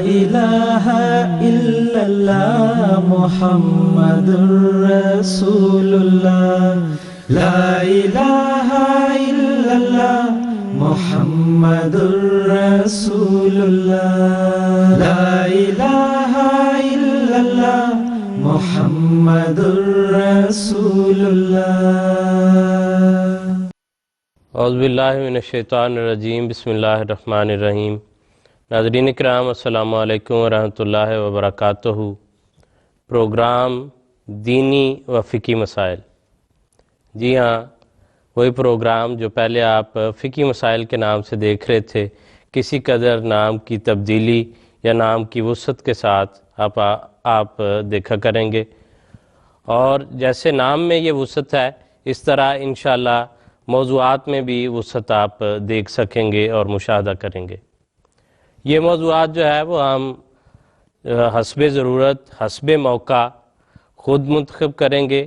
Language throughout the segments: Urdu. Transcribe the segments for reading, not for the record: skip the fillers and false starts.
الہ الا اللہ محمد الرسول اللہ لا الہ الا اللہ محمد الرسول اللہ لا الہ الا اللہ محمد الرسول اللہ۔ اعوذ باللہ من الشیطان الرجیم، بسم اللہ الرحمن الرحیم۔ ناظرین کرام، السلام علیکم ورحمۃ اللہ وبرکاتہ۔ پروگرام دینی و فقہی مسائل، جی ہاں، وہی پروگرام جو پہلے آپ فقہی مسائل کے نام سے دیکھ رہے تھے، کسی قدر نام کی تبدیلی یا نام کی وسعت کے ساتھ آپ دیکھا کریں گے، اور جیسے نام میں یہ وسعت ہے اس طرح انشاءاللہ موضوعات میں بھی وسعت آپ دیکھ سکیں گے اور مشاہدہ کریں گے۔ یہ موضوعات جو ہے وہ ہم حسب ضرورت، حسب موقع خود منتخب کریں گے،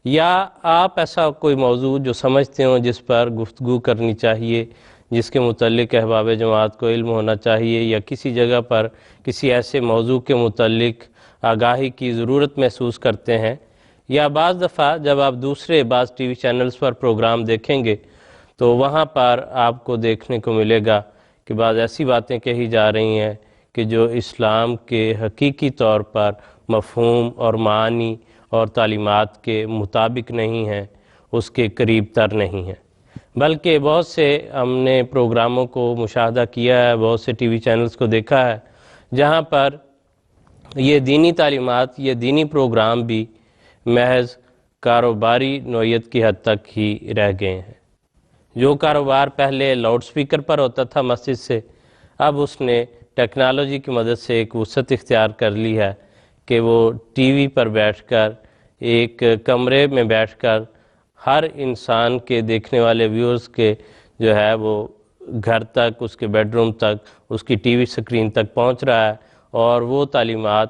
یا آپ ایسا کوئی موضوع جو سمجھتے ہوں جس پر گفتگو کرنی چاہیے، جس کے متعلق احباب جماعت کو علم ہونا چاہیے، یا کسی جگہ پر کسی ایسے موضوع کے متعلق آگاہی کی ضرورت محسوس کرتے ہیں، یا بعض دفعہ جب آپ بعض ٹی وی چینلز پر پروگرام دیکھیں گے تو وہاں پر آپ کو دیکھنے کو ملے گا کہ بعض ایسی باتیں کہی جا رہی ہیں کہ جو اسلام کے حقیقی طور پر مفہوم اور معانی اور تعلیمات کے مطابق نہیں ہیں، اس کے قریب تر نہیں ہیں، بلکہ بہت سے ہم نے پروگراموں کو مشاہدہ کیا ہے، بہت سے ٹی وی چینلز کو دیکھا ہے جہاں پر یہ دینی تعلیمات، یہ دینی پروگرام بھی محض کاروباری نوعیت کی حد تک ہی رہ گئے ہیں۔ جو کاروبار پہلے لاؤڈ سپیکر پر ہوتا تھا مسجد سے، اب اس نے ٹیکنالوجی کی مدد سے ایک وسعت اختیار کر لی ہے کہ وہ ٹی وی پر بیٹھ کر، ایک کمرے میں بیٹھ کر، ہر انسان کے دیکھنے والے ویورز کے جو ہے وہ گھر تک، اس کے بیڈ روم تک، اس کی ٹی وی سکرین تک پہنچ رہا ہے، اور وہ تعلیمات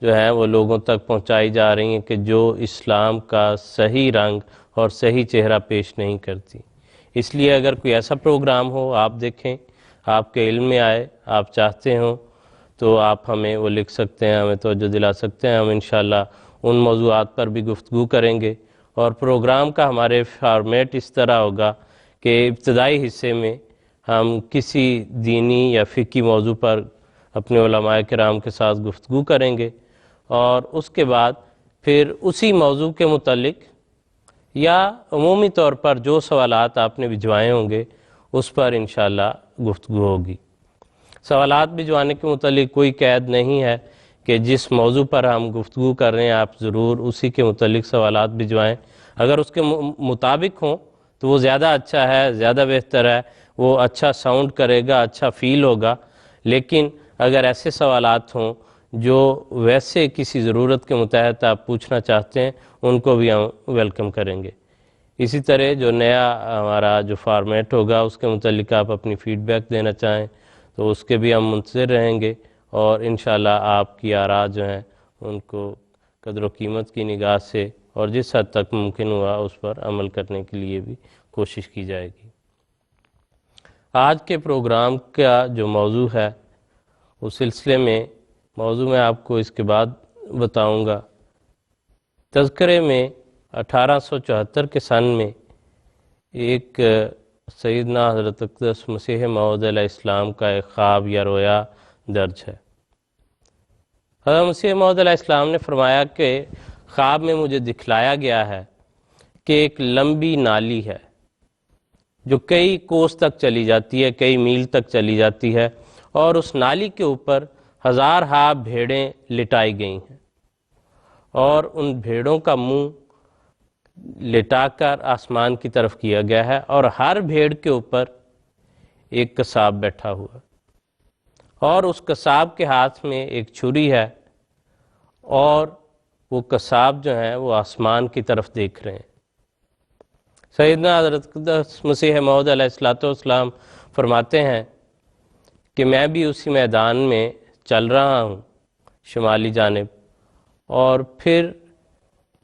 جو ہیں وہ لوگوں تک پہنچائی جا رہی ہیں کہ جو اسلام کا صحیح رنگ اور صحیح چہرہ پیش نہیں کرتی۔ اس لیے اگر کوئی ایسا پروگرام ہو آپ دیکھیں، آپ کے علم میں آئے، آپ چاہتے ہوں تو آپ ہمیں وہ لکھ سکتے ہیں، ہمیں توجہ دلا سکتے ہیں، ہم انشاءاللہ ان موضوعات پر بھی گفتگو کریں گے۔ اور پروگرام کا ہمارے فارمیٹ اس طرح ہوگا کہ ابتدائی حصے میں ہم کسی دینی یا فقہی موضوع پر اپنے علماء کرام کے ساتھ گفتگو کریں گے، اور اس کے بعد پھر اسی موضوع کے متعلق یا عمومی طور پر جو سوالات آپ نے بھجوائے ہوں گے اس پر انشاءاللہ گفتگو ہوگی۔ سوالات بھجوانے کے متعلق کوئی قید نہیں ہے کہ جس موضوع پر ہم گفتگو کر رہے ہیں آپ ضرور اسی کے متعلق سوالات بھجوائیں۔ اگر اس کے مطابق ہوں تو وہ زیادہ اچھا ہے، زیادہ بہتر ہے، وہ اچھا ساؤنڈ کرے گا، اچھا فیل ہوگا۔ لیکن اگر ایسے سوالات ہوں جو ویسے کسی ضرورت کے متحد آپ پوچھنا چاہتے ہیں، ان کو بھی ہم ویلکم کریں گے۔ اسی طرح جو نیا ہمارا جو فارمیٹ ہوگا اس کے متعلق آپ اپنی فیڈ بیک دینا چاہیں تو اس کے بھی ہم منتظر رہیں گے، اور انشاءاللہ آپ کی آراء جو ہیں ان کو قدر و قیمت کی نگاہ سے اور جس حد تک ممکن ہوا اس پر عمل کرنے کے لیے بھی کوشش کی جائے گی۔ آج کے پروگرام کا جو موضوع ہے اس سلسلے میں موضوع میں آپ کو اس کے بعد بتاؤں گا۔ تذکرے میں 1874 کے سن میں ایک سیدنا حضرت اقدس مسیح موعود علیہ السلام کا ایک خواب یا رویا درج ہے۔ حضرت مسیح موعود علیہ السلام نے فرمایا کہ خواب میں مجھے دکھلایا گیا ہے کہ ایک لمبی نالی ہے جو کئی کوس تک چلی جاتی ہے، کئی میل تک چلی جاتی ہے، اور اس نالی کے اوپر ہزارہا بھیڑیں لٹائی گئی ہیں، اور ان بھیڑوں کا منہ لٹا کر آسمان کی طرف کیا گیا ہے، اور ہر بھیڑ کے اوپر ایک قصاب بیٹھا ہوا، اور اس قصاب کے ہاتھ میں ایک چھری ہے، اور وہ قصاب جو ہیں وہ آسمان کی طرف دیکھ رہے ہیں۔ سیدنا حضرت اقدس مسیح موعود علیہ السلام فرماتے ہیں کہ میں بھی اسی میدان میں چل رہا ہوں شمالی جانب، اور پھر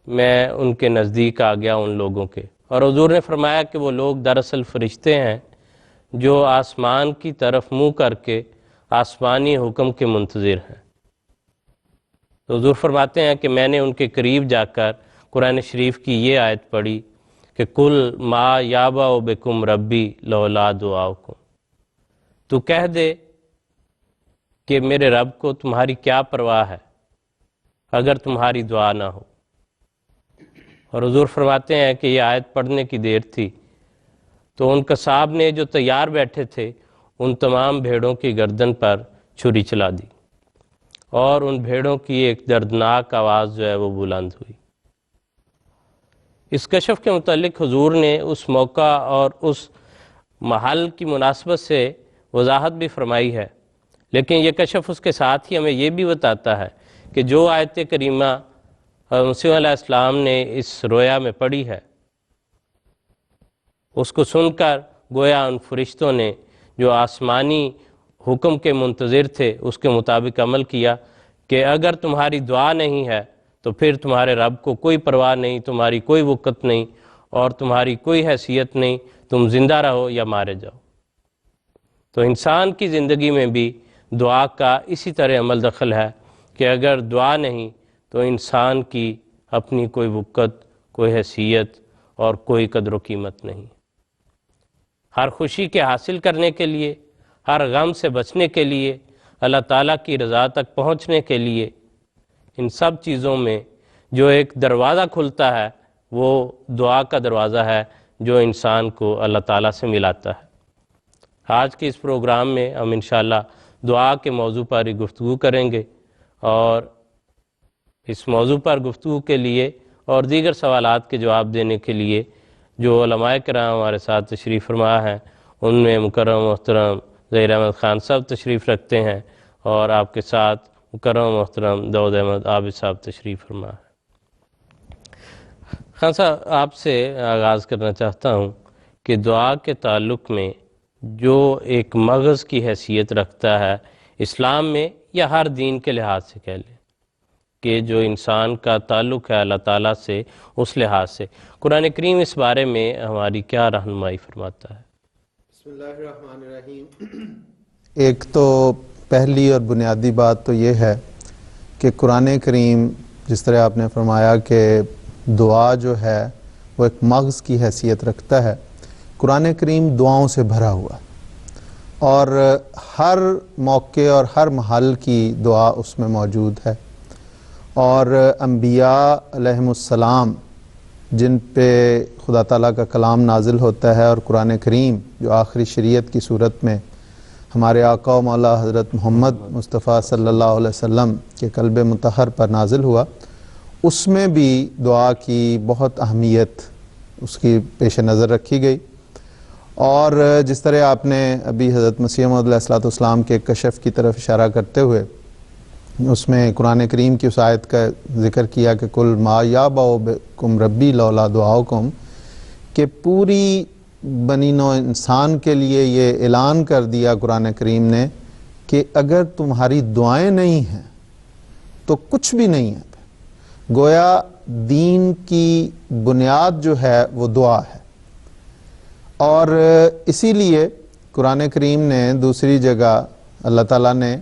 میں ان کے نزدیک آ گیا ان لوگوں کے، اور حضور نے فرمایا کہ وہ لوگ دراصل فرشتے ہیں جو آسمان کی طرف منہ کر کے آسمانی حکم کے منتظر ہیں۔ تو حضور فرماتے ہیں کہ میں نے ان کے قریب جا کر قرآن شریف کی یہ آیت پڑھی کہ کل ما یابا بکم ربی لولا دعاؤکم، تو کہہ دے کہ میرے رب کو تمہاری کیا پرواہ ہے اگر تمہاری دعا نہ ہو۔ اور حضور فرماتے ہیں کہ یہ آیت پڑھنے کی دیر تھی تو ان قصاب نے جو تیار بیٹھے تھے ان تمام بھیڑوں کی گردن پر چھری چلا دی، اور ان بھیڑوں کی ایک دردناک آواز جو ہے وہ بلند ہوئی۔ اس کشف کے متعلق حضور نے اس موقع اور اس محل کی مناسبت سے وضاحت بھی فرمائی ہے، لیکن یہ کشف اس کے ساتھ ہی ہمیں یہ بھی بتاتا ہے کہ جو آیت کریمہ مسیح علیہ السلام نے اس رویا میں پڑھی ہے، اس کو سن کر گویا ان فرشتوں نے جو آسمانی حکم کے منتظر تھے اس کے مطابق عمل کیا کہ اگر تمہاری دعا نہیں ہے تو پھر تمہارے رب کو کوئی پرواہ نہیں، تمہاری کوئی وقت نہیں اور تمہاری کوئی حیثیت نہیں، تم زندہ رہو یا مارے جاؤ۔ تو انسان کی زندگی میں بھی دعا کا اسی طرح عمل دخل ہے کہ اگر دعا نہیں تو انسان کی اپنی کوئی وقت، کوئی حیثیت اور کوئی قدر و قیمت نہیں۔ ہر خوشی کے حاصل کرنے کے لیے، ہر غم سے بچنے کے لیے، اللہ تعالیٰ کی رضا تک پہنچنے کے لیے، ان سب چیزوں میں جو ایک دروازہ کھلتا ہے وہ دعا کا دروازہ ہے جو انسان کو اللہ تعالیٰ سے ملاتا ہے۔ آج کے اس پروگرام میں ہم انشاءاللہ دعا کے موضوع پر ہی گفتگو کریں گے، اور اس موضوع پر گفتگو کے لیے اور دیگر سوالات کے جواب دینے کے لیے جو علماء کرام ہمارے ساتھ تشریف فرما ہیں، ان میں مکرم محترم ظہیر احمد خان صاحب تشریف رکھتے ہیں، اور آپ کے ساتھ مکرم محترم داؤد احمد عابد صاحب تشریف فرما ہے۔ خان صاحب، آپ سے آغاز کرنا چاہتا ہوں کہ دعا کے تعلق میں جو ایک مغز کی حیثیت رکھتا ہے اسلام میں یا ہر دین کے لحاظ سے کہہ لیں کہ جو انسان کا تعلق ہے اللہ تعالیٰ سے، اس لحاظ سے قرآن کریم اس بارے میں ہماری کیا رہنمائی فرماتا ہے؟ بسم اللہ الرحمن الرحیم۔ ایک تو پہلی اور بنیادی بات تو یہ ہے کہ قرآن کریم جس طرح آپ نے فرمایا کہ دعا جو ہے وہ ایک مغز کی حیثیت رکھتا ہے، قرآن کریم دعاؤں سے بھرا ہوا، اور ہر موقع اور ہر محل کی دعا اس میں موجود ہے، اور انبیاء علیہم السلام جن پہ خدا تعالیٰ کا کلام نازل ہوتا ہے، اور قرآن کریم جو آخری شریعت کی صورت میں ہمارے آقا و مولا حضرت محمد مصطفیٰ صلی اللہ علیہ وسلم کے قلب مطہر پر نازل ہوا، اس میں بھی دعا کی بہت اہمیت اس کی پیش نظر رکھی گئی۔ اور جس طرح آپ نے ابھی حضرت مسیح موعود علیہ السلام کے کشف کی طرف اشارہ کرتے ہوئے اس میں قرآن کریم کی اس آیت کا ذکر کیا کہ کل ما یابا بکم ربی لولا دعاؤکم، کہ پوری بنی نوع انسان کے لیے یہ اعلان کر دیا قرآن کریم نے کہ اگر تمہاری دعائیں نہیں ہیں تو کچھ بھی نہیں ہے۔ گویا دین کی بنیاد جو ہے وہ دعا ہے، اور اسی لیے قرآن کریم نے دوسری جگہ اللہ تعالیٰ نے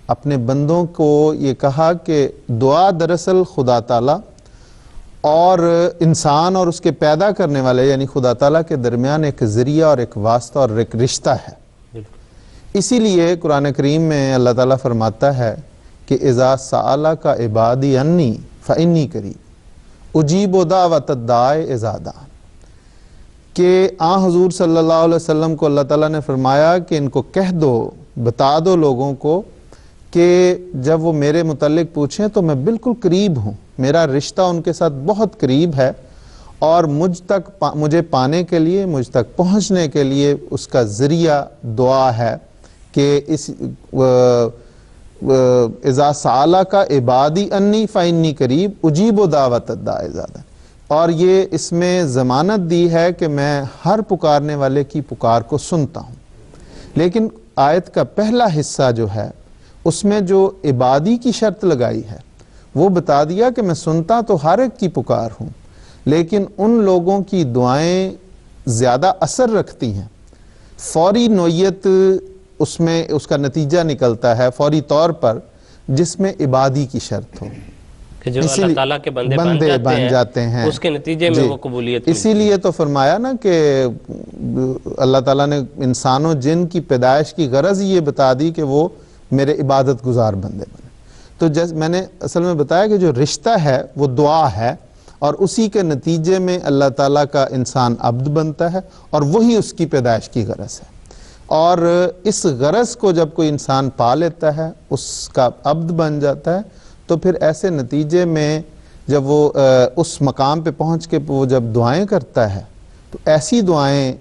اپنے بندوں کو یہ کہا کہ دعا دراصل خدا تعالیٰ اور انسان اور اس کے پیدا کرنے والے یعنی خدا تعالیٰ کے درمیان ایک ذریعہ اور ایک واسطہ اور ایک رشتہ ہے۔ اسی لیے قرآن کریم میں اللہ تعالیٰ فرماتا ہے کہ اذا سألک عبادی انی فانی قریب اجیب دعوت الداع اذا دعان، کہ حضور صلی اللہ علیہ وسلم کو اللہ تعالیٰ نے فرمایا کہ ان کو کہہ دو، بتا دو لوگوں کو کہ جب وہ میرے متعلق پوچھیں تو میں بالکل قریب ہوں، میرا رشتہ ان کے ساتھ بہت قریب ہے، اور مجھے پانے کے لیے، مجھ تک پہنچنے کے لیے اس کا ذریعہ دعا ہے کہ اس اذا سألک عبادی انی فانی قریب اجیب دعوت الداع اذا دعان، اور یہ اس میں ضمانت دی ہے کہ میں ہر پکارنے والے کی پکار کو سنتا ہوں۔ لیکن آیت کا پہلا حصہ جو ہے اس میں جو عبادی کی شرط لگائی ہے وہ بتا دیا کہ میں سنتا تو ہر ایک کی پکار ہوں، لیکن ان لوگوں کی دعائیں زیادہ اثر رکھتی ہیں، فوری نوعیت اس میں اس کا نتیجہ نکلتا ہے فوری طور پر جس میں عبادی کی شرط ہو، کہ جو اللہ تعالیٰ کے بندے بن جاتے ہیں اس کے نتیجے میں وہ قبولیت اسی لیے تو فرمایا نا کہ اللہ تعالیٰ نے انسان و جن کی پیدائش کی غرض یہ بتا دی کہ وہ میرے عبادت گزار بندے بنے. تو جیسے میں نے اصل میں بتایا کہ جو رشتہ ہے وہ دعا ہے، اور اسی کے نتیجے میں اللہ تعالیٰ کا انسان عبد بنتا ہے، اور وہی اس کی پیدائش کی غرض ہے. اور اس غرض کو جب کوئی انسان پا لیتا ہے، اس کا عبد بن جاتا ہے، تو پھر ایسے نتیجے میں جب وہ اس مقام پہ پہنچ کے وہ جب دعائیں کرتا ہے تو ایسی دعائیں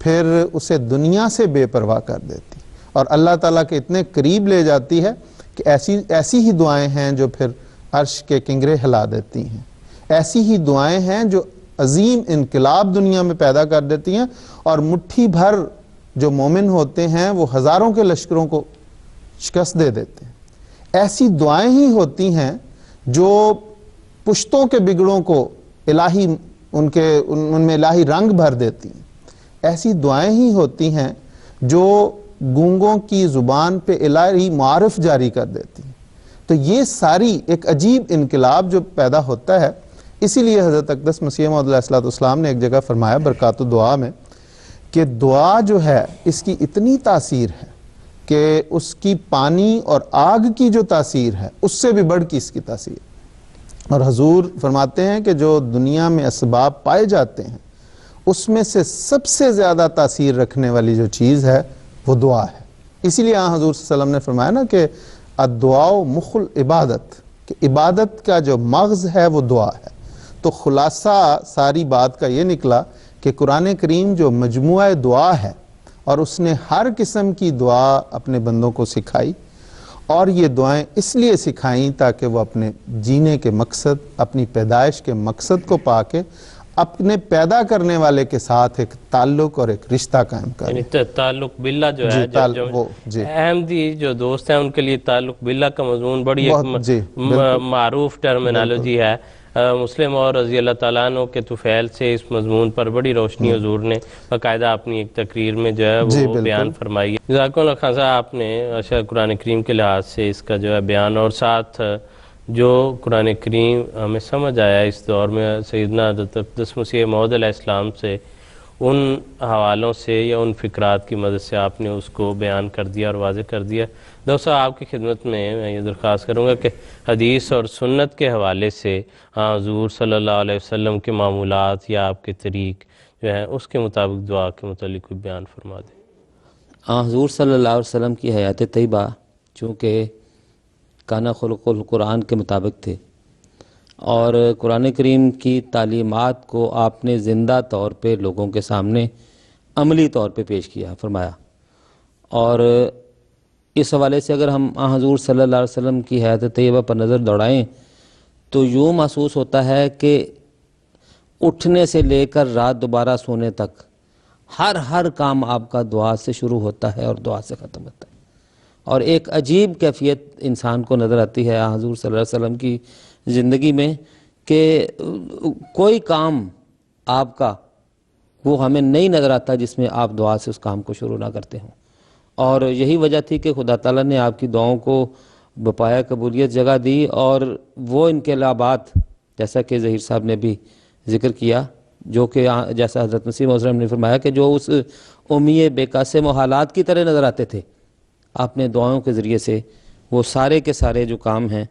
پھر اسے دنیا سے بے پرواہ کر دیتی اور اللہ تعالیٰ کے اتنے قریب لے جاتی ہے کہ ایسی ہی دعائیں ہیں جو پھر عرش کے کنگرے ہلا دیتی ہیں. ایسی ہی دعائیں ہیں جو عظیم انقلاب دنیا میں پیدا کر دیتی ہیں، اور مٹھی بھر جو مومن ہوتے ہیں وہ ہزاروں کے لشکروں کو شکست دے دیتے ہیں. ایسی دعائیں ہی ہوتی ہیں جو پشتوں کے بگڑوں کو الہی ان میں الہی رنگ بھر دیتی ہیں. ایسی دعائیں ہی ہوتی ہیں جو گونگوں کی زبان پہ الہی معارف جاری کر دیتی ہیں. تو یہ ساری ایک عجیب انقلاب جو پیدا ہوتا ہے. اسی لیے حضرت اقدس مسیح موعود علیہ السلام نے ایک جگہ فرمایا برکات دعا میں کہ دعا جو ہے اس کی اتنی تاثیر ہے کہ اس کی پانی اور آگ کی جو تاثیر ہے اس سے بھی بڑھ کی اس کی تاثیر. اور حضور فرماتے ہیں کہ جو دنیا میں اسباب پائے جاتے ہیں اس میں سے سب سے زیادہ تاثیر رکھنے والی جو چیز ہے وہ دعا ہے. اسی لیے حضور صلی اللہ علیہ وسلم نے فرمایا نا کہ الدعاء مخ العبادت، کہ عبادت کا جو مغز ہے وہ دعا ہے. تو خلاصہ ساری بات کا یہ نکلا کہ قرآن کریم جو مجموعہ دعا ہے اور اس نے ہر قسم کی دعا اپنے بندوں کو سکھائی، اور یہ دعائیں اس لیے سکھائیں تاکہ وہ اپنے جینے کے مقصد، اپنی پیدائش کے مقصد کو پا کے اپنے پیدا کرنے والے کے ساتھ ایک تعلق اور ایک رشتہ قائم کریں. یعنی تعلق باللہ جو ہے احمدی جو دوست ہیں ان کے لیے تعلق باللہ کا مضمون بڑی ایک معروف ٹرمینالوجی ہے. مسلم اور رضی اللہ تعالیٰ عنہ کے طفیل سے اس مضمون پر بڑی روشنی حضور نے باقاعدہ اپنی ایک تقریر میں جو ہے وہ بیان فرمائی ہے. جزاکم اللہ خان صاحب، آپ نے قرآن کریم کے لحاظ سے اس کا جو ہے بیان، اور ساتھ جو قرآن کریم ہمیں سمجھ آیا اس دور میں سیدنا حضرت اقدس مسیح موعود علیہ السلام سے، ان حوالوں سے یا ان فکرات کی مدد سے آپ نے اس کو بیان کر دیا اور واضح کر دیا. دوستو، آپ کی خدمت میں یہ درخواست کروں گا کہ حدیث اور سنت کے حوالے سے حضور صلی اللہ علیہ وسلم کے معمولات یا آپ کے طریق جو ہیں اس کے مطابق دعا کے متعلق کوئی بیان فرما دیں. حضور صلی اللہ علیہ وسلم کی حیات طیبہ چونکہ کانا خلق القرآن کے مطابق تھے، اور قرآن کریم کی تعلیمات کو آپ نے زندہ طور پہ لوگوں کے سامنے عملی طور پہ پیش کیا فرمایا. اور اس حوالے سے اگر ہم حضور صلی اللہ علیہ وسلم کی حیات طیبہ پر نظر دوڑائیں تو یوں محسوس ہوتا ہے کہ اٹھنے سے لے کر رات دوبارہ سونے تک ہر کام آپ کا دعا سے شروع ہوتا ہے اور دعا سے ختم ہوتا ہے. اور ایک عجیب کیفیت انسان کو نظر آتی ہے حضور صلی اللہ علیہ وسلم کی زندگی میں کہ کوئی کام آپ کا وہ ہمیں نہیں نظر آتا جس میں آپ دعا سے اس کام کو شروع نہ کرتے ہوں. اور یہی وجہ تھی کہ خدا تعالیٰ نے آپ کی دعاؤں کو بپایا قبولیت جگہ دی، اور وہ انقلابات جیسا کہ ظہیر صاحب نے بھی ذکر کیا، جو کہ جیسا حضرت مسیح موعود نے فرمایا کہ جو اس امی بے قاسم محالات کی طرح نظر آتے تھے، آپ نے دعاؤں کے ذریعے سے وہ سارے کے سارے جو کام ہیں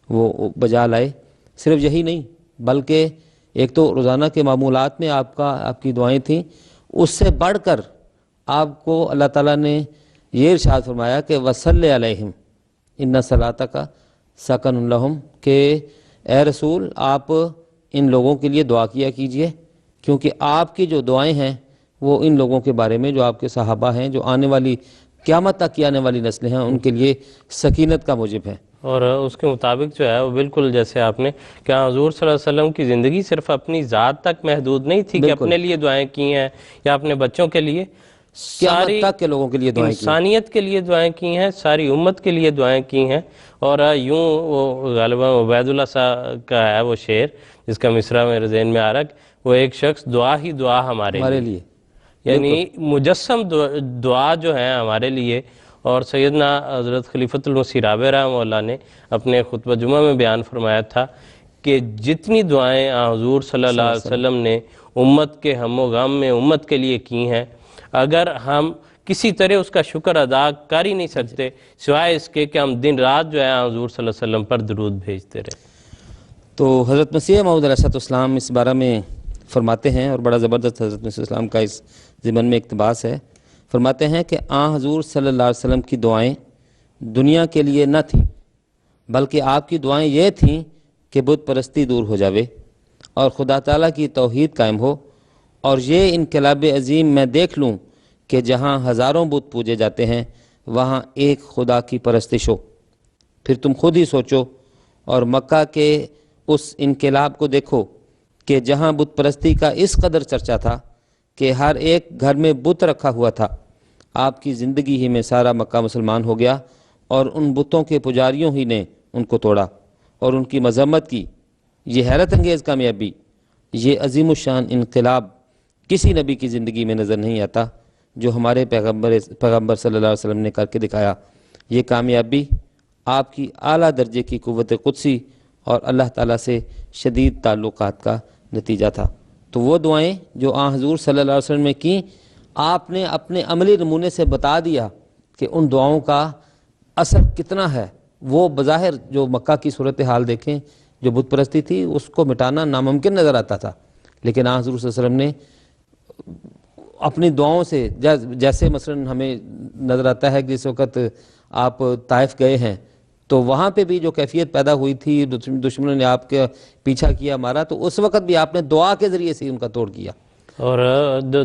وہ بجا لائے. صرف یہی نہیں بلکہ ایک تو روزانہ کے معمولات میں آپ کی دعائیں تھیں، اس سے بڑھ کر آپ کو اللہ تعالیٰ نے یہ ارشاد فرمایا کہ وصلی علیہم ان صلاتک سکن لہم، کہ اے رسول آپ ان لوگوں کے لیے دعا کیا کیجئے، کیونکہ آپ کی جو دعائیں ہیں وہ ان لوگوں کے بارے میں جو آپ کے صحابہ ہیں، جو آنے والی قیامت تک کی آنے والی نسلیں ہیں، ان کے لیے سکینت کا موجب ہے. اور اس کے مطابق جو ہے وہ بالکل جیسے آپ نے کہ حضور صلی اللہ علیہ وسلم کی زندگی صرف اپنی ذات تک محدود نہیں تھی کہ اپنے لیے دعائیں کی ہیں یا اپنے بچوں کے لیے، قیامت تک کے لوگوں کے لیے دعائیں کی، انسانیت کے لیے دعائیں کی ہیں، ساری امت کے لیے دعائیں کی ہیں. اور یوں وہ غالباً عبید اللہ صاحب کا ہے وہ شعر جس کا مصرع میرے ذہن میں آ رہا ہے، وہ ایک شخص دعا ہی دعا ہمارے لیے، یعنی مجسم دعا جو ہیں ہمارے لیے اور سیدنا حضرت خلیفۃ المسیح رابع رحمہ اللہ نے اپنے خطبہ جمعہ میں بیان فرمایا تھا کہ جتنی دعائیں حضور صلی اللہ علیہ وسلم نے امت کے ہم و غم میں امت کے لیے کی ہیں، اگر ہم کسی طرح اس کا شکر ادا کر ہی نہیں سکتے سوائے اس کے کہ ہم دن رات جو ہے حضور صلی اللہ علیہ وسلم پر درود بھیجتے رہیں۔ تو حضرت مسیح موعود علیہ السلام اس بارے میں فرماتے ہیں، اور بڑا زبردست حضرت مسیح السلام کا اس ضمن میں اقتباس ہے، فرماتے ہیں کہ حضور صلی اللہ علیہ وسلم کی دعائیں دنیا کے لیے نہ تھیں، بلکہ آپ کی دعائیں یہ تھیں کہ بت پرستی دور ہو جاوے اور خدا تعالیٰ کی توحید قائم ہو، اور یہ انقلاب عظیم میں دیکھ لوں کہ جہاں ہزاروں بت پوجے جاتے ہیں وہاں ایک خدا کی پرستش ہو۔ پھر تم خود ہی سوچو اور مکہ کے اس انقلاب کو دیکھو کہ جہاں بت پرستی کا اس قدر چرچا تھا کہ ہر ایک گھر میں بت رکھا ہوا تھا، آپ کی زندگی ہی میں سارا مکہ مسلمان ہو گیا اور ان بتوں کے پجاریوں ہی نے ان کو توڑا اور ان کی مذمت کی۔ یہ حیرت انگیز کامیابی، یہ عظیم الشان انقلاب کسی نبی کی زندگی میں نظر نہیں آتا جو ہمارے پیغمبر صلی اللہ علیہ وسلم نے کر کے دکھایا۔ یہ کامیابی آپ کی اعلیٰ درجے کی قوت قدسی اور اللہ تعالیٰ سے شدید تعلقات کا نتیجہ تھا۔ تو وہ دعائیں جو حضور صلی اللہ علیہ وسلم نے کی، آپ نے اپنے عملی نمونے سے بتا دیا کہ ان دعاؤں کا اثر کتنا ہے۔ وہ بظاہر جو مکہ کی صورتحال دیکھیں، جو بت پرستی تھی، اس کو مٹانا ناممکن نظر آتا تھا، لیکن حضور صلی اللہ علیہ وسلم نے اپنی دعاؤں سے، جیسے مثلا ہمیں نظر آتا ہے کہ جس وقت آپ طائف گئے ہیں تو وہاں پہ بھی جو کیفیت پیدا ہوئی تھی، دشمنوں نے آپ کے پیچھا کیا، مارا، تو اس وقت بھی آپ نے دعا کے ذریعے سے ان کا توڑ کیا۔ اور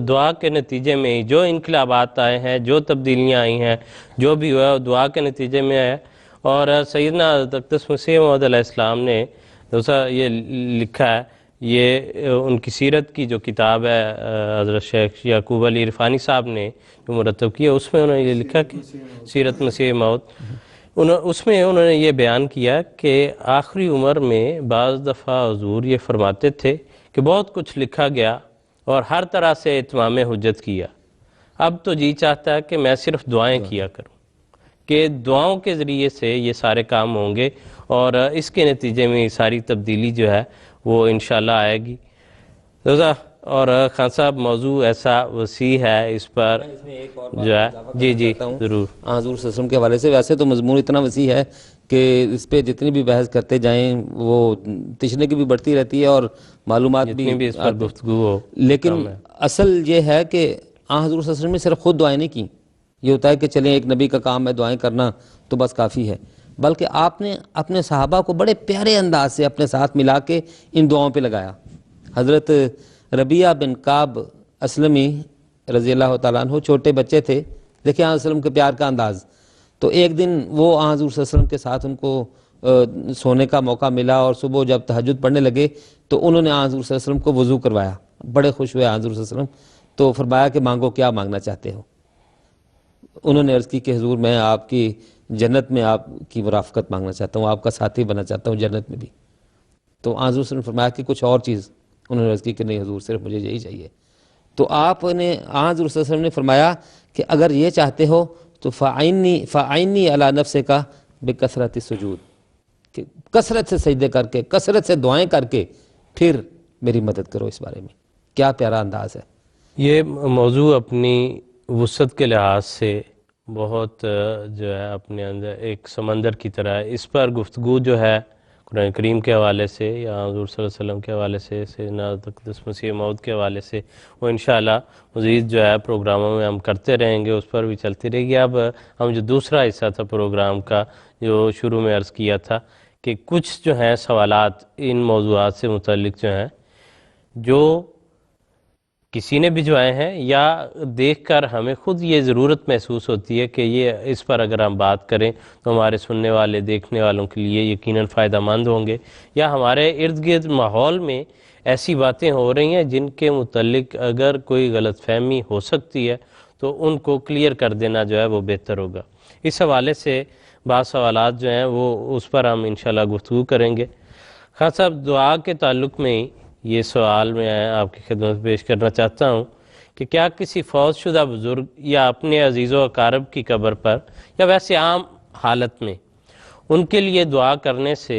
دعا کے نتیجے میں جو انقلابات آئے ہیں، جو تبدیلیاں آئی ہیں، جو بھی ہوا دعا کے نتیجے میں ہے۔ اور سیدنا اقدس مسیح موعود علیہ السلام نے دوسرا یہ لکھا ہے، یہ ان کی سیرت کی جو کتاب ہے حضرت شیخ یعقوب علی عرفانی صاحب نے جو مرتب کی ہے، اس میں انہوں نے یہ لکھا کہ سیرت مسیح موعود، اس میں انہوں نے یہ بیان کیا کہ آخری عمر میں بعض دفعہ حضور یہ فرماتے تھے کہ بہت کچھ لکھا گیا اور ہر طرح سے اتمام حجت کیا، اب تو جی چاہتا ہے کہ میں صرف دعائیں کیا کروں، کہ دعاؤں کے ذریعے سے یہ سارے کام ہوں گے اور اس کے نتیجے میں ساری تبدیلی جو ہے وہ انشاءاللہ آئے گی۔ اور خان صاحب موضوع ایسا وسیع ہے، اس پر جو ہے جی ضرور۔ حضور صلی اللہ علیہ وسلم کے حوالے سے ویسے تو مضمون اتنا وسیع ہے کہ اس پہ جتنی بھی بحث کرتے جائیں وہ تشنے کی بھی بڑھتی رہتی ہے اور معلومات بھی اس پر گفتگو ہو، لیکن اصل یہ ہے کہ حضور صلی اللہ علیہ وسلم نے صرف خود دعائیں نہیں کی۔ یہ ہوتا ہے کہ چلیں ایک نبی کا کام ہے دعائیں کرنا تو بس کافی ہے، بلکہ آپ نے اپنے صحابہ کو بڑے پیارے انداز سے اپنے ساتھ ملا کے ان دعاؤں پہ لگایا۔ حضرت ربیعہ بن کعب اسلمی رضی اللہ تعالیٰ عنہ چھوٹے بچے تھے، دیکھیں حضرت وسلم کے پیار کا انداز۔ تو ایک دن وہ حضور صلی اللہ علیہ وسلم کے ساتھ ان کو سونے کا موقع ملا اور صبح جب تہجد پڑھنے لگے تو انہوں نے حضور صلی اللہ علیہ وسلم کو وضو کروایا، بڑے خوش ہوئے حضور صلی اللہ علیہ وسلم، تو فرمایا کہ مانگو کیا مانگنا چاہتے ہو۔ انہوں نے عرض کی کہ حضور میں آپ کی جنت میں آپ کی مرافقت مانگنا چاہتا ہوں، آپ کا ساتھی بننا چاہتا ہوں جنت میں بھی۔ تو حضور صلی اللہ علیہ وسلم نے فرمایا کہ کچھ اور چیز، انہوں نے عرض کی کہ نہیں حضور صرف مجھے یہی چاہیے۔ تو آپ نے حضور صلی اللہ علیہ وسلم نے فرمایا کہ اگر یہ چاہتے ہو تو فَعِنِّي عَلَىٰ نَفْسِكَ بِكَثْرَةِ السُّجُودِ، کہ کثرت سے سجدے کر کے، کثرت سے دعائیں کر کے پھر میری مدد کرو اس بارے میں۔ کیا پیارا انداز ہے۔ یہ موضوع اپنی وسعت کے لحاظ سے بہت جو ہے اپنے اندر ایک سمندر کی طرح ہے۔ اس پر گفتگو جو ہے قرآن کریم کے حوالے سے یا حضور صلی اللہ علیہ وسلم کے حوالے سے، سیدنا اقدس مسیح موعود کے حوالے سے، وہ انشاءاللہ مزید جو ہے پروگراموں میں ہم کرتے رہیں گے، اس پر بھی چلتی رہے گی۔ اب ہم جو دوسرا حصہ تھا پروگرام کا، جو شروع میں عرض کیا تھا کہ کچھ جو ہیں سوالات ان موضوعات سے متعلق جو ہیں، جو کسی نے بھجوائے ہیں یا دیکھ کر ہمیں خود یہ ضرورت محسوس ہوتی ہے کہ یہ اس پر اگر ہم بات کریں تو ہمارے سننے والے دیکھنے والوں کے لیے یقیناً فائدہ مند ہوں گے، یا ہمارے ارد گرد ماحول میں ایسی باتیں ہو رہی ہیں جن کے متعلق اگر کوئی غلط فہمی ہو سکتی ہے تو ان کو کلیئر کر دینا جو ہے وہ بہتر ہوگا۔ اس حوالے سے بعض سوالات جو ہیں وہ اس پر ہم انشاءاللہ گفتگو کریں گے۔ خان صاحب، دعا کے تعلق میں یہ سوال میں آپ کی خدمت پیش کرنا چاہتا ہوں کہ کیا کسی فوت شدہ بزرگ یا اپنے عزیز و اقارب کی قبر پر یا ویسے عام حالت میں ان کے لیے دعا کرنے سے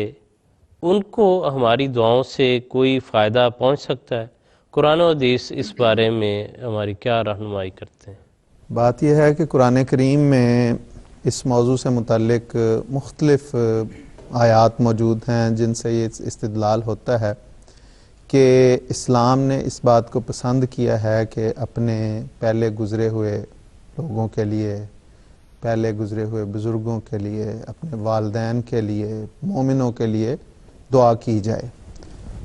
ان کو ہماری دعاؤں سے کوئی فائدہ پہنچ سکتا ہے؟ قرآن و حدیث اس بارے میں ہماری کیا رہنمائی کرتے ہیں؟ بات یہ ہے کہ قرآن کریم میں اس موضوع سے متعلق مختلف آیات موجود ہیں جن سے یہ استدلال ہوتا ہے کہ اسلام نے اس بات کو پسند کیا ہے کہ اپنے پہلے گزرے ہوئے لوگوں کے لیے، پہلے گزرے ہوئے بزرگوں کے لیے، اپنے والدین کے لیے، مومنوں کے لیے دعا کی جائے۔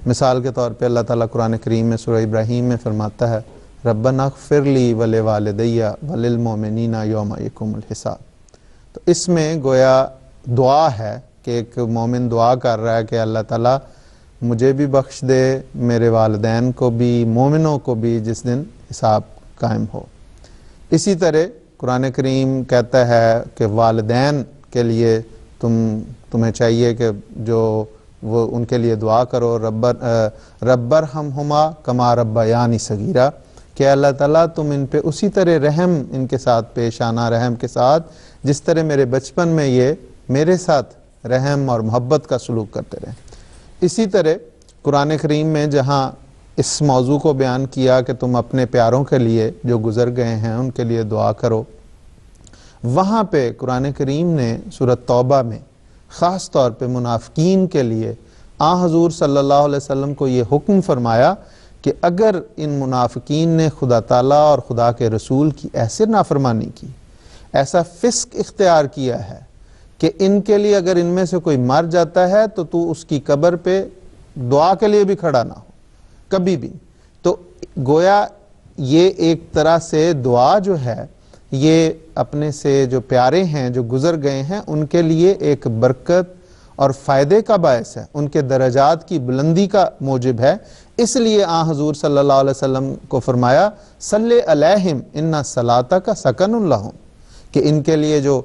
مثال کے طور پہ اللہ تعالیٰ قرآن کریم میں سورہ ابراہیم میں فرماتا ہے ربنا اغفر لی ولوالدی وللمؤمنین یوم یقوم الحساب۔ تو اس میں گویا دعا ہے کہ ایک مومن دعا کر رہا ہے کہ اللہ تعالیٰ مجھے بھی بخش دے، میرے والدین کو بھی، مومنوں کو بھی جس دن حساب قائم ہو۔ اسی طرح قرآن کریم کہتا ہے کہ والدین کے لیے تمہیں چاہیے کہ جو وہ ان کے لیے دعا کرو، رب ارحمہما کما ربیانی صغیرا، کہ اللہ تعالیٰ تم ان پہ اسی طرح رحم ان کے ساتھ پیش آنا، رحم کے ساتھ جس طرح میرے بچپن میں یہ میرے ساتھ رحم اور محبت کا سلوک کرتے رہیں۔ اسی طرح قرآن کریم میں جہاں اس موضوع کو بیان کیا کہ تم اپنے پیاروں کے لیے جو گزر گئے ہیں ان کے لیے دعا کرو، وہاں پہ قرآن کریم نے سورۃ توبہ میں خاص طور پہ منافقین کے لیے حضور صلی اللہ علیہ وسلم کو یہ حکم فرمایا کہ اگر ان منافقین نے خدا تعالیٰ اور خدا کے رسول کی ایسے نافرمانی کی، ایسا فسق اختیار کیا ہے کہ ان کے لیے اگر ان میں سے کوئی مر جاتا ہے تو اس کی قبر پہ دعا کے لیے بھی کھڑا نہ ہو کبھی بھی۔ تو گویا یہ ایک طرح سے دعا جو ہے یہ اپنے سے جو پیارے ہیں جو گزر گئے ہیں ان کے لیے ایک برکت اور فائدے کا باعث ہے، ان کے درجات کی بلندی کا موجب ہے۔ اس لیے حضور صلی اللہ علیہ وسلم کو فرمایا صلی علیہم ان صلاتک سکن لہم، کہ ان کے لیے جو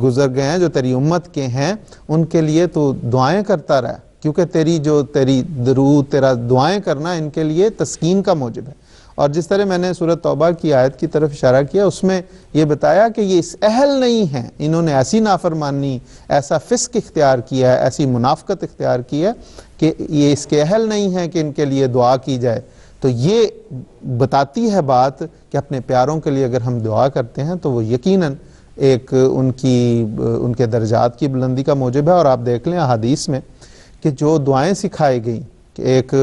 گزر گئے ہیں جو تیری امت کے ہیں ان کے لیے تو دعائیں کرتا رہا، کیونکہ تیری درود، تیرا دعائیں کرنا ان کے لیے تسکین کا موجب ہے۔ اور جس طرح میں نے سورۃ توبہ کی آیت کی طرف اشارہ کیا، اس میں یہ بتایا کہ یہ اس اہل نہیں ہیں، انہوں نے ایسی نافرمانی، ایسا فسق اختیار کیا ہے، ایسی منافقت اختیار کی ہے کہ یہ اس کے اہل نہیں ہیں کہ ان کے لیے دعا کی جائے۔ تو یہ بتاتی ہے بات کہ اپنے پیاروں کے لیے اگر ہم دعا کرتے ہیں تو وہ یقیناً ایک ان کے درجات کی بلندی کا موجب ہے۔ اور آپ دیکھ لیں احادیث میں کہ جو دعائیں سکھائی گئیں، کہ ایک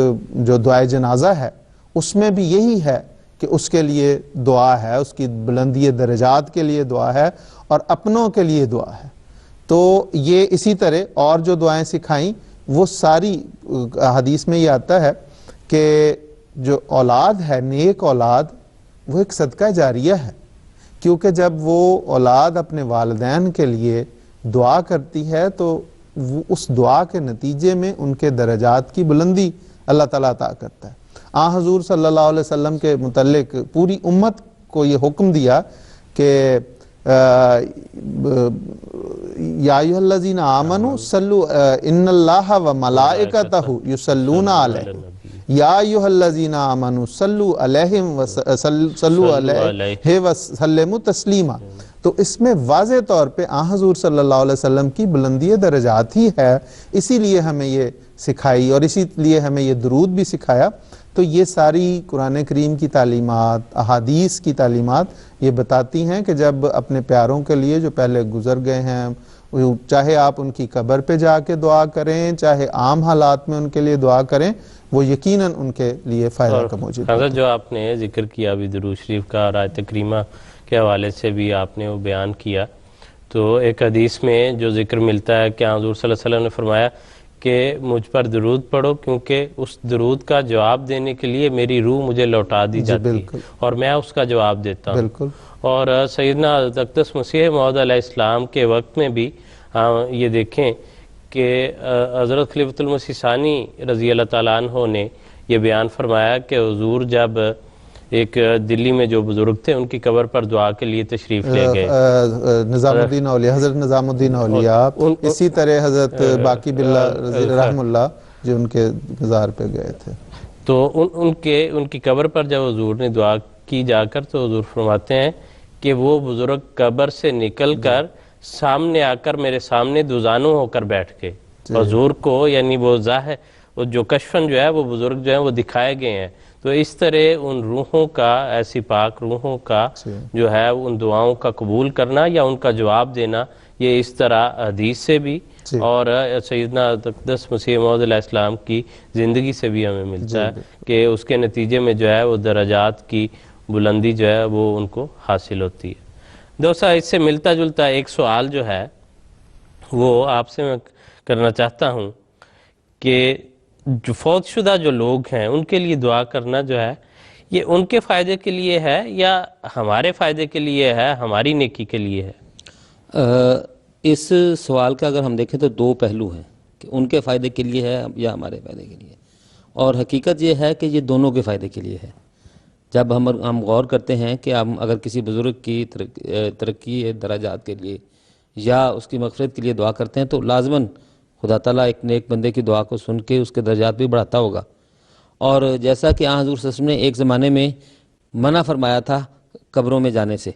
جو دعائے جنازہ ہے اس میں بھی یہی ہے کہ اس کے لیے دعا ہے، اس کی بلندی درجات کے لیے دعا ہے اور اپنوں کے لیے دعا ہے۔ تو یہ اسی طرح اور جو دعائیں سکھائیں وہ ساری حدیث میں یہ آتا ہے کہ جو اولاد ہے، نیک اولاد، وہ ایک صدقہ جاریہ ہے، کیونکہ جب وہ اولاد اپنے والدین کے لیے دعا کرتی ہے تو وہ اس دعا کے نتیجے میں ان کے درجات کی بلندی اللہ تعالیٰ عطا کرتا ہے۔ حضور صلی اللہ علیہ وسلم کے متعلق پوری امت کو یہ حکم دیا کہ یا ایھا الذین آمنوا صلوا ان اللہ و ملائکتہ یصلون علیہ یا ایھا الذین آمنوا صلوا علیہ وسلموا تسلیما۔ تو اس میں واضح طور پہ حضور صلی اللہ علیہ وسلم کی بلندی درجات ہی ہے، اسی لیے ہمیں یہ سکھائی اور اسی لیے ہمیں یہ درود بھی سکھایا۔ تو یہ ساری قرآن کریم کی تعلیمات، احادیث کی تعلیمات یہ بتاتی ہیں کہ جب اپنے پیاروں کے لیے جو پہلے گزر گئے ہیں، چاہے آپ ان کی قبر پہ جا کے دعا کریں، چاہے عام حالات میں ان کے لیے دعا کریں، وہ یقیناً ان کے لیے فائدہ کا موجب ہے۔ جو آپ نے ذکر کیا ابھی درود شریف کا اور آیت کریمہ کے حوالے سے بھی آپ نے وہ بیان کیا، تو ایک حدیث میں جو ذکر ملتا ہے کہ حضور صلی اللہ علیہ وسلم نے فرمایا کہ مجھ پر درود پڑھو کیونکہ اس درود کا جواب دینے کے لیے میری روح مجھے لوٹا دی جاتی ہے اور میں اس کا جواب دیتا ہوں۔ بالکل۔ اور سیدنا حضرت اقدس مسیح موعود علیہ السلام کے وقت میں بھی یہ دیکھیں کہ حضرت خلیفۃ المسیح ثانی رضی اللہ تعالیٰ عنہ نے یہ بیان فرمایا کہ حضور جب ایک دلی میں جو بزرگ تھے ان کی قبر پر دعا کے لیے تشریف لے گئے، نظام الدین اولیاء، حضرت نظام الدین اولیاء، اسی طرح حضرت باقی باللہ رحم اللہ جو ان کے مزار پہ گئے تھے، تو ان کی قبر پر جب حضور نے دعا کی جا کر تو حضور فرماتے ہیں کہ وہ بزرگ قبر سے نکل کر سامنے آ کر میرے سامنے دوزانو ہو کر بیٹھ گئے. حضور کو یعنی وہ ظاہر وہ جو کشفن جو ہے وہ بزرگ جو ہیں وہ دکھائے گئے ہیں. تو اس طرح ان روحوں کا, ایسی پاک روحوں کا جو ہے ان دعاؤں کا قبول کرنا یا ان کا جواب دینا, یہ اس طرح حدیث سے بھی اور سیدنا اقدس مسیح موعود علیہ السلام کی زندگی سے بھی ہمیں ملتا ہے کہ اس کے نتیجے میں جو ہے وہ درجات کی بلندی جو ہے وہ ان کو حاصل ہوتی ہے. دوستو, اس سے ملتا جلتا ایک سوال جو ہے وہ آپ سے میں کرنا چاہتا ہوں کہ جو فوت شدہ جو لوگ ہیں ان کے لیے دعا کرنا جو ہے یہ ان کے فائدے کے لیے ہے یا ہمارے فائدے کے لیے ہے, ہماری نیکی کے لیے ہے؟ اس سوال کا اگر ہم دیکھیں تو دو پہلو ہیں کہ ان کے فائدے کے لیے ہے یا ہمارے فائدے کے لیے, اور حقیقت یہ ہے کہ یہ دونوں کے فائدے کے لیے ہے. جب ہم غور کرتے ہیں کہ ہم اگر کسی بزرگ کی ترقی درجات کے لیے یا اس کی مغفرت کے لیے دعا کرتے ہیں تو لازماً خدا تعالیٰ ایک نیک بندے کی دعا کو سن کے اس کے درجات بھی بڑھاتا ہوگا. اور جیسا کہ حضور صلی اللہ علیہ وسلم نے ایک زمانے میں منع فرمایا تھا قبروں میں جانے سے,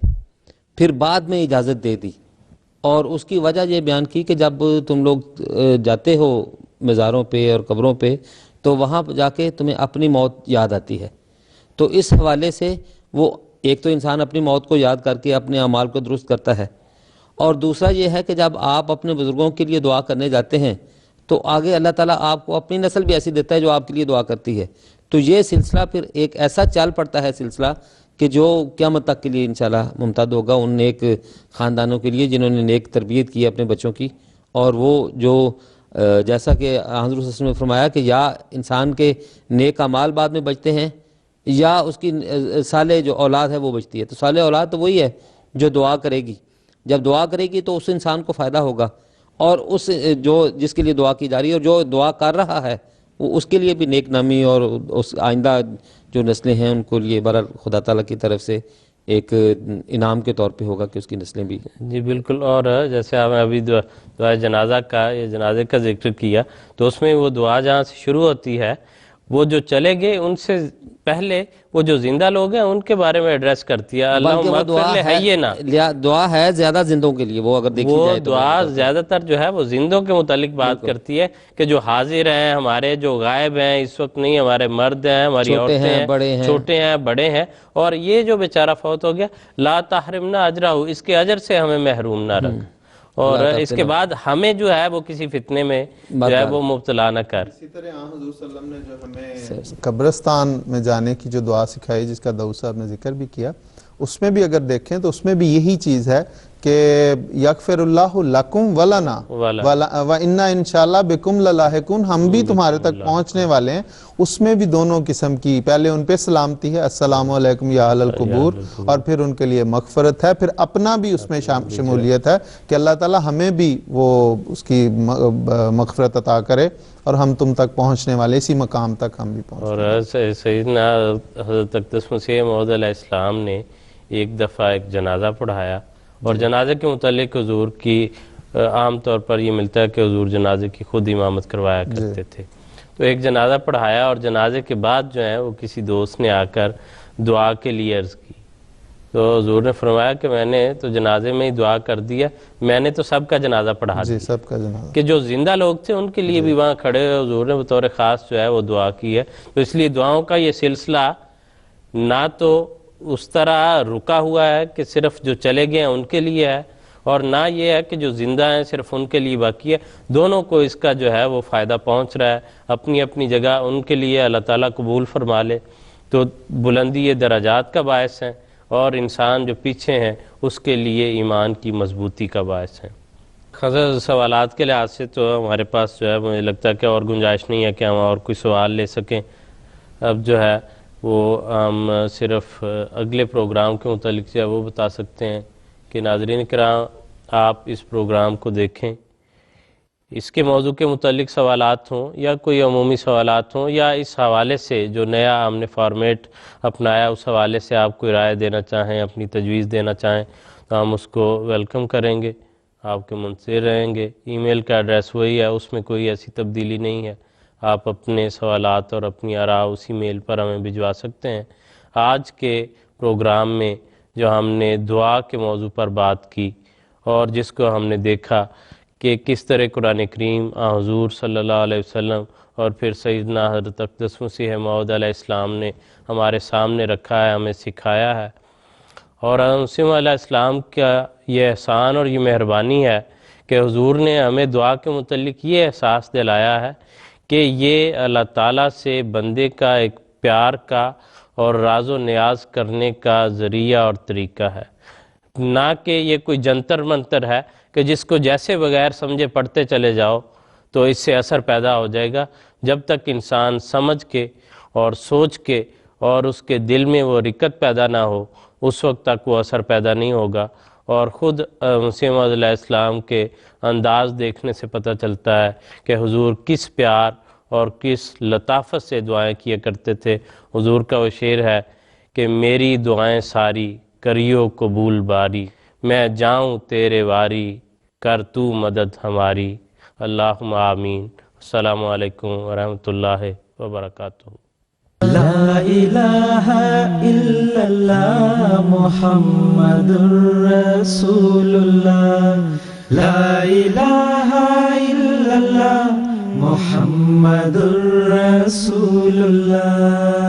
پھر بعد میں اجازت دے دی, اور اس کی وجہ یہ بیان کی کہ جب تم لوگ جاتے ہو مزاروں پہ اور قبروں پہ تو وہاں جا کے تمہیں اپنی موت یاد آتی ہے. تو اس حوالے سے وہ ایک تو انسان اپنی موت کو یاد کر کے اپنے اعمال کو درست کرتا ہے, اور دوسرا یہ ہے کہ جب آپ اپنے بزرگوں کے لیے دعا کرنے جاتے ہیں تو آگے اللہ تعالیٰ آپ کو اپنی نسل بھی ایسی دیتا ہے جو آپ کے لیے دعا کرتی ہے. تو یہ سلسلہ پھر ایک ایسا چل پڑتا ہے سلسلہ کہ جو قیامت تک کے لیے انشاءاللہ ممتد ہوگا ان نیک خاندانوں کے لیے جنہوں نے نیک تربیت کی اپنے بچوں کی. اور وہ جو جیسا کہ حضور صلی اللہ علیہ وسلم نے فرمایا کہ یا انسان کے نیک اعمال بعد میں بچتے ہیں یا اس کی صالح جو اولاد ہے وہ بچتی ہے. تو صالح اولاد تو وہی ہے جو دعا کرے گی, جب دعا کرے گی تو اس انسان کو فائدہ ہوگا, اور اس جس کے لیے دعا کی جا رہی ہے اور جو دعا کر رہا ہے وہ اس کے لیے بھی نیک نامی اور اس آئندہ جو نسلیں ہیں ان کو لیے بہرحال خدا تعالیٰ کی طرف سے ایک انعام کے طور پہ ہوگا کہ اس کی نسلیں بھی. جی بالکل. اور جیسے آپ نے ابھی دعا جنازہ کا یا جنازے کا ذکر کیا تو اس میں وہ دعا جہاں سے شروع ہوتی ہے وہ جو چلے گئے ان سے پہلے وہ جو زندہ لوگ ہیں ان کے بارے میں ایڈریس کرتی ہے. اللہم اغفر لحینا, دعا ہے زیادہ زندوں کے لیے, وہ اگر دیکھی جائے وہ دعا زیادہ تر جو ہے وہ زندوں کے متعلق بات کرتی ہے کہ جو حاضر ہیں ہمارے, جو غائب ہیں اس وقت نہیں, ہمارے مرد ہیں, ہماری عورتیں ہیں, چھوٹے ہیں, بڑے ہیں, اور یہ جو بیچارہ فوت ہو گیا لا تحرمنا اجرہ, اس کے اجر سے ہمیں محروم نہ رکھ, اور اس کے بعد ہمیں جو ہے وہ کسی فتنے میں جو ہے وہ مبتلا نہ کر. اسی طرح حضور صلی اللہ علیہ وسلم نے جو ہمیں قبرستان میں جانے کی جو دعا سکھائی جس کا داؤد صاحب نے ذکر بھی کیا, اس میں بھی اگر دیکھیں تو اس میں بھی یہی چیز ہے کہ یغفر اللہ لکم ولنا وَإِنَّا انشاءاللہ بکم للاحقون, ہم بھی تمہارے تک پہنچنے والے ہیں. اس میں بھی دونوں قسم کی, پہلے ان پہ سلامتی ہے السلام علیکم یا اہل القبور, اور پھر ان کے لیے مغفرت ہے, پھر اپنا بھی اس میں شمولیت ہے کہ اللہ تعالیٰ ہمیں بھی وہ اس کی مغفرت عطا کرے اور ہم تم تک پہنچنے والے اسی مقام تک ہم بھی پہنچ. اور سیدنا حضرت اقدس مسیح موعود علیہ السلام نے ایک دفعہ ایک جنازہ پڑھایا, اور جنازے کے متعلق حضور کی عام طور پر یہ ملتا ہے کہ حضور جنازے کی خود امامت کروایا کرتے تھے. تو ایک جنازہ پڑھایا اور جنازے کے بعد جو ہے وہ کسی دوست نے آ کر دعا کے لیے عرض کی, تو حضور نے فرمایا کہ میں نے تو جنازے میں ہی دعا کر دیا, میں نے تو سب کا جنازہ پڑھا دیا. سب کا جنازہ, کہ جو زندہ لوگ تھے ان کے لیے بھی وہاں کھڑے ہوئے حضور نے بطور خاص جو ہے وہ دعا کی ہے. تو اس لیے دعاؤں کا یہ سلسلہ نہ تو اس طرح رکا ہوا ہے کہ صرف جو چلے گئے ہیں ان کے لیے ہے, اور نہ یہ ہے کہ جو زندہ ہیں صرف ان کے لیے باقی ہے. دونوں کو اس کا جو ہے وہ فائدہ پہنچ رہا ہے, اپنی اپنی جگہ ان کے لیے اللہ تعالیٰ قبول فرما لے تو بلندی یہ درجات کا باعث ہیں, اور انسان جو پیچھے ہیں اس کے لیے ایمان کی مضبوطی کا باعث ہیں. خاصا سوالات کے لحاظ سے تو ہمارے پاس جو ہے مجھے لگتا ہے کہ اور گنجائش نہیں ہے کہ ہم اور کوئی سوال لے سکیں. اب جو ہے وہ ہم صرف اگلے پروگرام کے متعلق جو ہے وہ بتا سکتے ہیں کہ ناظرین کرام آپ اس پروگرام کو دیکھیں, اس کے موضوع کے متعلق سوالات ہوں یا کوئی عمومی سوالات ہوں یا اس حوالے سے جو نیا ہم نے فارمیٹ اپنایا اس حوالے سے آپ کوئی رائے دینا چاہیں, اپنی تجویز دینا چاہیں تو ہم اس کو ویلکم کریں گے, آپ کے منتظر رہیں گے. ای میل کا ایڈریس وہی ہے, اس میں کوئی ایسی تبدیلی نہیں ہے. آپ اپنے سوالات اور اپنی آراء اسی میل پر ہمیں بھجوا سکتے ہیں. آج کے پروگرام میں جو ہم نے دعا کے موضوع پر بات کی اور جس کو ہم نے دیکھا کہ کس طرح قرآن کریم حضور صلی اللہ علیہ وسلم اور پھر سیدنا حضرت اقدس مسیح موعود علیہ السلام نے ہمارے سامنے رکھا ہے، ہمیں سکھایا ہے، اور مسیح علیہ السلام کا یہ احسان اور یہ مہربانی ہے کہ حضور نے ہمیں دعا کے متعلق یہ احساس دلایا ہے کہ یہ اللہ تعالیٰ سے بندے کا ایک پیار کا اور راز و نیاز کرنے کا ذریعہ اور طریقہ ہے، نہ کہ یہ کوئی جنتر منتر ہے کہ جس کو جیسے بغیر سمجھے پڑھتے چلے جاؤ تو اس سے اثر پیدا ہو جائے گا۔ جب تک انسان سمجھ کے اور سوچ کے اور اس کے دل میں وہ رکت پیدا نہ ہو اس وقت تک وہ اثر پیدا نہیں ہوگا۔ اور خود مسیح موعود علیہ السلام کے انداز دیکھنے سے پتہ چلتا ہے کہ حضور کس پیار اور کس لطافت سے دعائیں کیا کرتے تھے۔ حضور کا وہ شعر ہے کہ میری دعائیں ساری کریو قبول باری، میں جاؤں تیرے واری کر تو مدد ہماری، اللہم آمین۔ السلام علیکم ورحمۃ اللہ وبرکاتہ۔ لا الہ الا اللہ محمد رسول اللہ، لا الہ الا اللہ محمد رسول اللہ۔